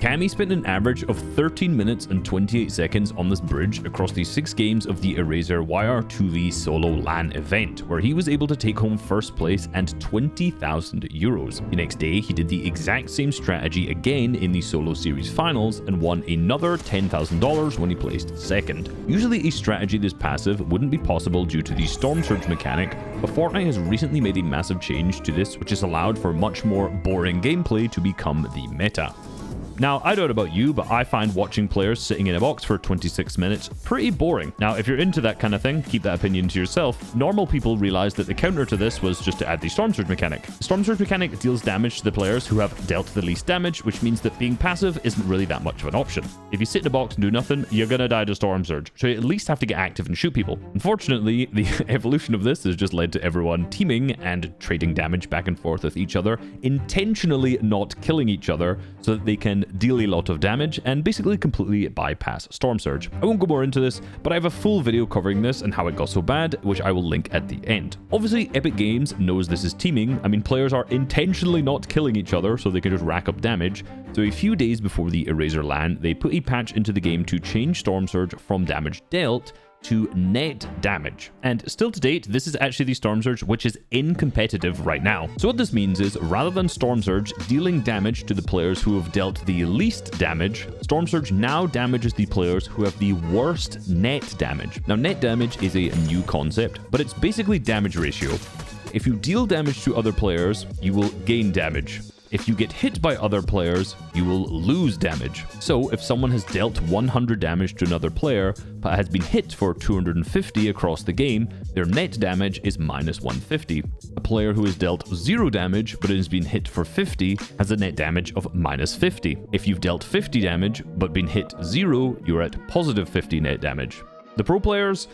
Cammy spent an average of 13 minutes and 28 seconds on this bridge across the 6 games of the Eraser YR2V solo LAN event, where he was able to take home first place and 20,000 euros. The next day, he did the exact same strategy again in the solo series finals and won another $10,000 when he placed second. Usually a strategy this passive wouldn't be possible due to the Storm Surge mechanic, but Fortnite has recently made a massive change to this, which has allowed for much more boring gameplay to become the meta. Now, I don't know about you, but I find watching players sitting in a box for 26 minutes pretty boring. Now, if you're into that kind of thing, keep that opinion to yourself. Normal people realized that the counter to this was just to add the Storm Surge mechanic. The Storm Surge mechanic deals damage to the players who have dealt the least damage, which means that being passive isn't really that much of an option. If you sit in a box and do nothing, you're gonna die to Storm Surge, so you at least have to get active and shoot people. Unfortunately, the evolution of this has just led to everyone teaming and trading damage back and forth with each other, intentionally not killing each other so that they can deal a lot of damage and basically completely bypass Storm Surge. I won't go more into this, but I have a full video covering this and how it got so bad, which I will link at the end. Obviously, Epic Games knows this is teaming. I mean, players are intentionally not killing each other so they can just rack up damage. So a few days before the Eraser LAN, they put a patch into the game to change Storm Surge from damage dealt to net damage. And still to date, this is actually the Storm Surge which is in competitive right now. So what this means is, rather than Storm Surge dealing damage to the players who have dealt the least damage, Storm Surge now damages the players who have the worst net damage. Now, net damage is a new concept, but it's basically damage ratio. If you deal damage to other players, you will gain damage. If you get hit by other players, you will lose damage. So if someone has dealt 100 damage to another player, but has been hit for 250 across the game, their net damage is minus 150. A player who has dealt 0 damage, but has been hit for 50, has a net damage of minus 50. If you've dealt 50 damage, but been hit 0, you're at positive 50 net damage. The pro players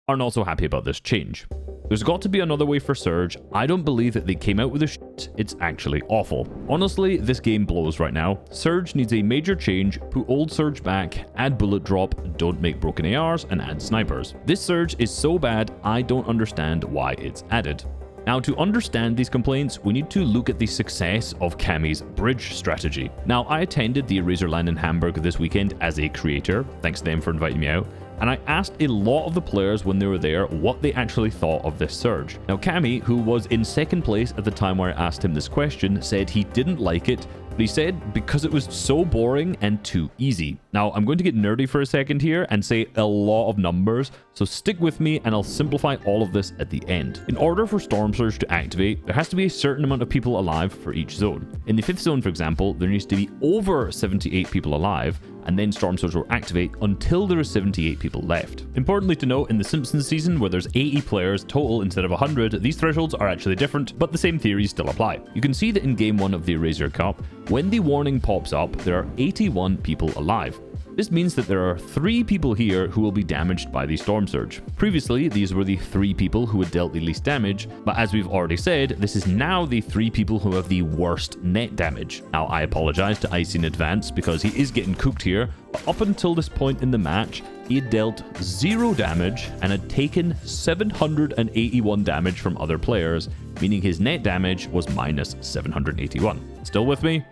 are not so happy about this change. There's got to be another way for Surge. I don't believe that they came out with a shit. It's actually awful. Honestly, this game blows right now. Surge needs a major change. Put old Surge back, add bullet drop, don't make broken ARs, and add snipers. This Surge is so bad, I don't understand why it's added. Now, to understand these complaints, we need to look at the success of Cammy's bridge strategy. Now, I attended the Eraser LAN in Hamburg this weekend as a creator. Thanks to them for inviting me out. And I asked a lot of the players when they were there what they actually thought of this Surge. Now, Cammy, who was in second place at the time where I asked him this question, said he didn't like it, but he said because it was so boring and too easy. Now, I'm going to get nerdy for a second here and say a lot of numbers, so stick with me and I'll simplify all of this at the end. In order for Storm Surge to activate, there has to be a certain amount of people alive for each zone. In the 5th zone, for example, there needs to be over 78 people alive, and then Storm Surge will activate until there are 78 people left. Importantly to note, in the Simpsons season, where there's 80 players total instead of 100, these thresholds are actually different, but the same theories still apply. You can see that in Game 1 of the Eraser Cup, when the warning pops up, there are 81 people alive. This means that there are 3 people here who will be damaged by the Storm Surge. Previously, these were the 3 people who had dealt the least damage, but as we've already said, this is now the 3 people who have the worst net damage. Now, I apologize to Icy in advance because he is getting cooked here, but up until this point in the match, he had dealt 0 damage and had taken 781 damage from other players, meaning his net damage was minus 781. Still with me?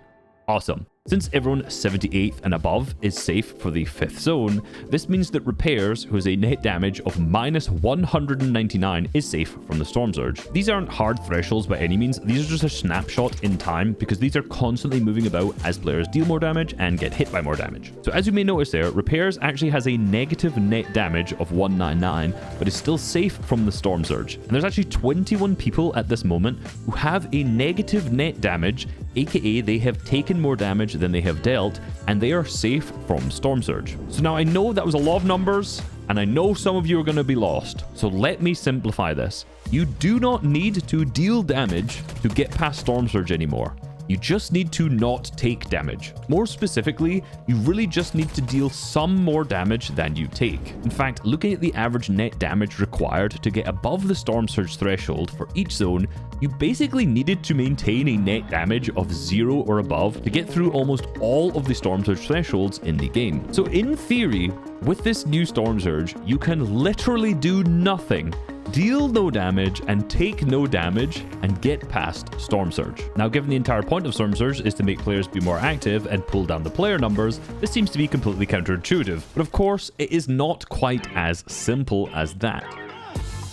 Awesome. Since everyone 78th and above is safe for the 5th zone, this means that Repairs, who has a net damage of minus 199, is safe from the Storm Surge. These aren't hard thresholds by any means, these are just a snapshot in time because these are constantly moving about as players deal more damage and get hit by more damage. So as you may notice there, Repairs actually has a negative net damage of 199, but is still safe from the Storm Surge. And there's actually 21 people at this moment who have a negative net damage, aka they have taken more damage than they have dealt, and they are safe from Storm Surge. So now I know that was a lot of numbers, and I know some of you are going to be lost. So let me simplify this. You do not need to deal damage to get past Storm Surge anymore. You just need to not take damage. More specifically, you really just need to deal some more damage than you take. In fact, looking at the average net damage required to get above the Storm Surge threshold for each zone, you basically needed to maintain a net damage of 0 or above to get through almost all of the Storm Surge thresholds in the game. So in theory, with this new Storm Surge, you can literally do nothing deal no damage and take no damage and get past Storm Surge. Now, given the entire point of Storm Surge is to make players be more active and pull down the player numbers, this seems to be completely counterintuitive. But of course, it is not quite as simple as that.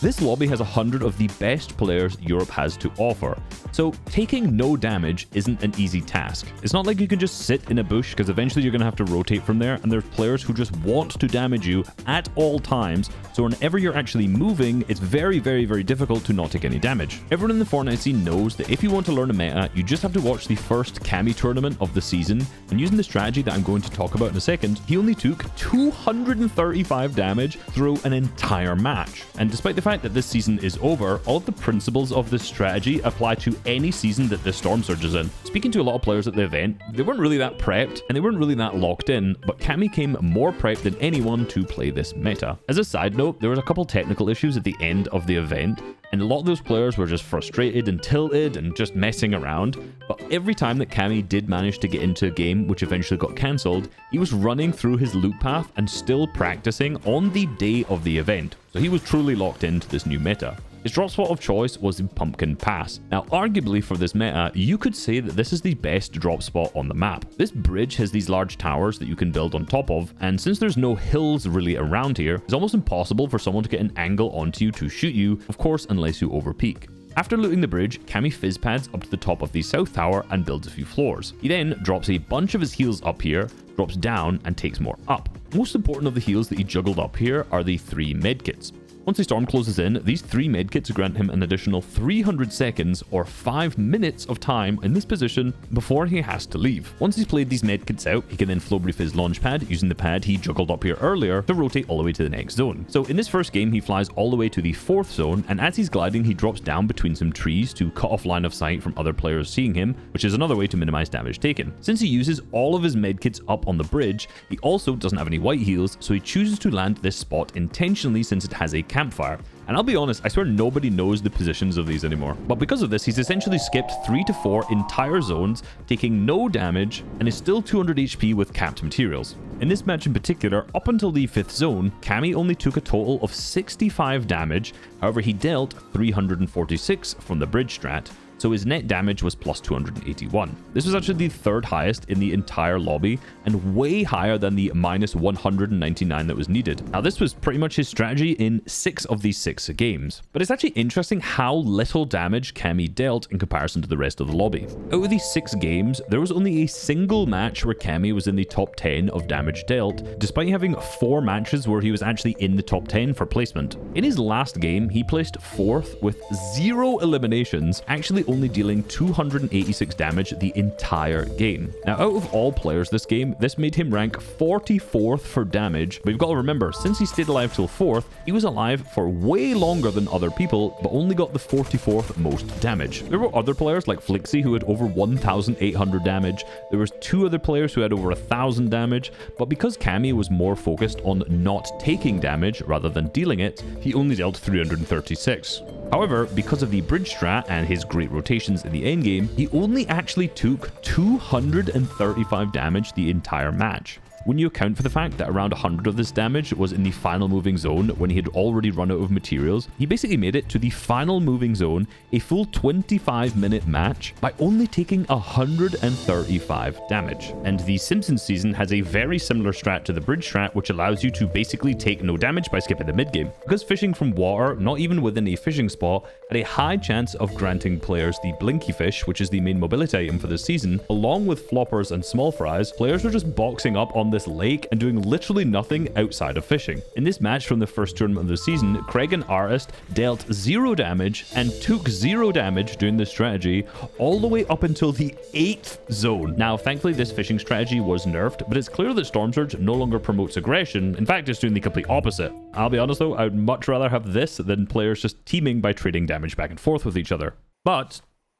This lobby has 100 of the best players Europe has to offer, so taking no damage isn't an easy task. It's not like you can just sit in a bush, because eventually you're going to have to rotate from there, and there's players who just want to damage you at all times, so whenever you're actually moving, it's very, very, very difficult to not take any damage. Everyone in the Fortnite scene knows that if you want to learn a meta, you just have to watch the first Cammy tournament of the season, and using the strategy that I'm going to talk about in a second, he only took 235 damage through an entire match. And despite the fact that this season is over, all of the principles of this strategy apply to any season that this Storm Surge is in. Speaking to a lot of players at the event, they weren't really that prepped and they weren't really that locked in, but Cammy came more prepped than anyone to play this meta. As a side note, there was a couple technical issues at the end of the event, and a lot of those players were just frustrated and tilted and just messing around. But every time that Cammy did manage to get into a game, which eventually got cancelled, he was running through his loot path and still practicing on the day of the event. So he was truly locked into this new meta. His drop spot of choice was the Pumpkin Pass. Now, arguably for this meta, you could say that this is the best drop spot on the map. This bridge has these large towers that you can build on top of, and since there's no hills really around here, it's almost impossible for someone to get an angle onto you to shoot you, of course, unless you overpeak. After looting the bridge, Cammy fizz pads up to the top of the south tower and builds a few floors. He then drops a bunch of his heals up here, drops down, and takes more up. Most important of the heals that he juggled up here are the 3 medkits. Once the storm closes in, these 3 medkits grant him an additional 300 seconds or 5 minutes of time in this position before he has to leave. Once he's played these medkits out, he can then flow brief his launch pad using the pad he juggled up here earlier to rotate all the way to the next zone. So in this first game, he flies all the way to the 4th zone, and as he's gliding, he drops down between some trees to cut off line of sight from other players seeing him, which is another way to minimize damage taken. Since he uses all of his medkits up on the bridge, he also doesn't have any white heals, so he chooses to land this spot intentionally since it has a campfire. And I'll be honest, I swear nobody knows the positions of these anymore. But because of this, he's essentially skipped 3 to 4 entire zones, taking no damage, and is still 200 HP with capped materials. In this match in particular, up until the 5th zone, Cammy only took a total of 65 damage, however he dealt 346 from the bridge strat, so his net damage was plus 281. This was actually the 3rd highest in the entire lobby, and way higher than the minus 199 that was needed. Now, this was pretty much his strategy in 6 of these 6 games. But it's actually interesting how little damage Cammy dealt in comparison to the rest of the lobby. Out of these 6 games, there was only a single match where Cammy was in the top 10 of damage dealt, despite having 4 matches where he was actually in the top 10 for placement. In his last game, he placed 4th with 0 eliminations, actually only dealing 286 damage the entire game. Now, out of all players this game, this made him rank 44th for damage, but you've got to remember, since he stayed alive till 4th, he was alive for way longer than other people, but only got the 44th most damage. There were other players like Flixie who had over 1,800 damage. There was 2 other players who had over 1,000 damage, but because Cammy was more focused on not taking damage rather than dealing it, he only dealt 336. However, because of the bridge strat and his great rotations in the endgame, he only actually took 235 damage the entire match. When you account for the fact that around 100 of this damage was in the final moving zone when he had already run out of materials, he basically made it to the final moving zone, a full 25-minute match, by only taking 135 damage. And the Simpsons season has a very similar strat to the bridge strat, which allows you to basically take no damage by skipping the mid-game. Because fishing from water, not even within a fishing spot, had a high chance of granting players the Blinky Fish, which is the main mobility item for this season, along with floppers and small fries, players were just boxing up on this lake and doing literally nothing outside of fishing. In this match from the first tournament of the season, Craig and Artist dealt 0 damage and took 0 damage doing this strategy all the way up until the 8th zone. Now, thankfully, this fishing strategy was nerfed, but it's clear that Storm Surge no longer promotes aggression. In fact, it's doing the complete opposite. I'll be honest though, I would much rather have this than players just teaming by trading damage back and forth with each other. But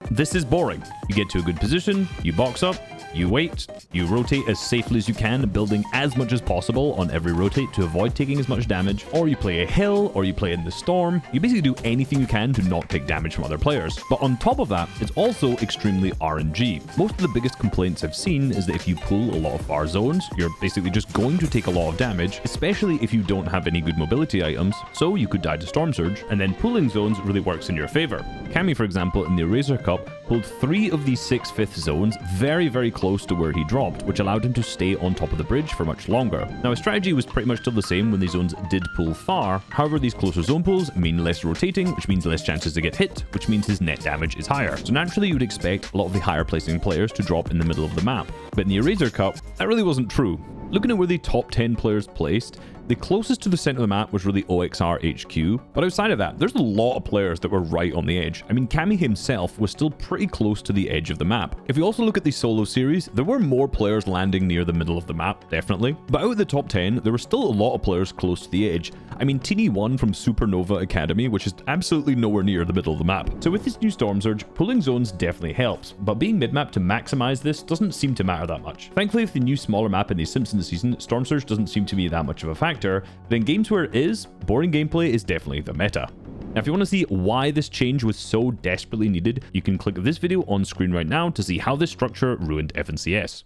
this is boring. You get to a good position, you box up, You wait, you rotate as safely as you can, building as much as possible on every rotate to avoid taking as much damage, or you play a hill, or you play in the storm. You basically do anything you can to not take damage from other players. But on top of that, it's also extremely RNG. Most of the biggest complaints I've seen is that if you pull a lot of far zones, you're basically just going to take a lot of damage, especially if you don't have any good mobility items, so you could die to Storm Surge, and then pulling zones really works in your favor. Cammy, for example, in the Eraser Cup, pulled 3 of these 6 fifth zones very close to where he dropped, which allowed him to stay on top of the bridge for much longer. Now, his strategy was pretty much still the same when these zones did pull far. However, these closer zone pulls mean less rotating, which means less chances to get hit, which means his net damage is higher. So naturally, you would expect a lot of the higher placing players to drop in the middle of the map. But in the Eraser Cup, that really wasn't true. Looking at where the top 10 players placed, the closest to the center of the map was really OXR HQ, but outside of that, there's a lot of players that were right on the edge. I mean, Cammy himself was still pretty close to the edge of the map. If we also look at the solo series, there were more players landing near the middle of the map, definitely, but out of the top 10, there were still a lot of players close to the edge. I mean, Teeny won from Supernova Academy, which is absolutely nowhere near the middle of the map. So with this new Storm Surge, pulling zones definitely helps, but being mid-map to maximize this doesn't seem to matter that much. Thankfully, with the new smaller map in the Simpsons season, Storm Surge doesn't seem to be that much of a factor, but in games where it is, boring gameplay is definitely the meta. Now, if you want to see why this change was so desperately needed, you can click this video on screen right now to see how this structure ruined FNCS.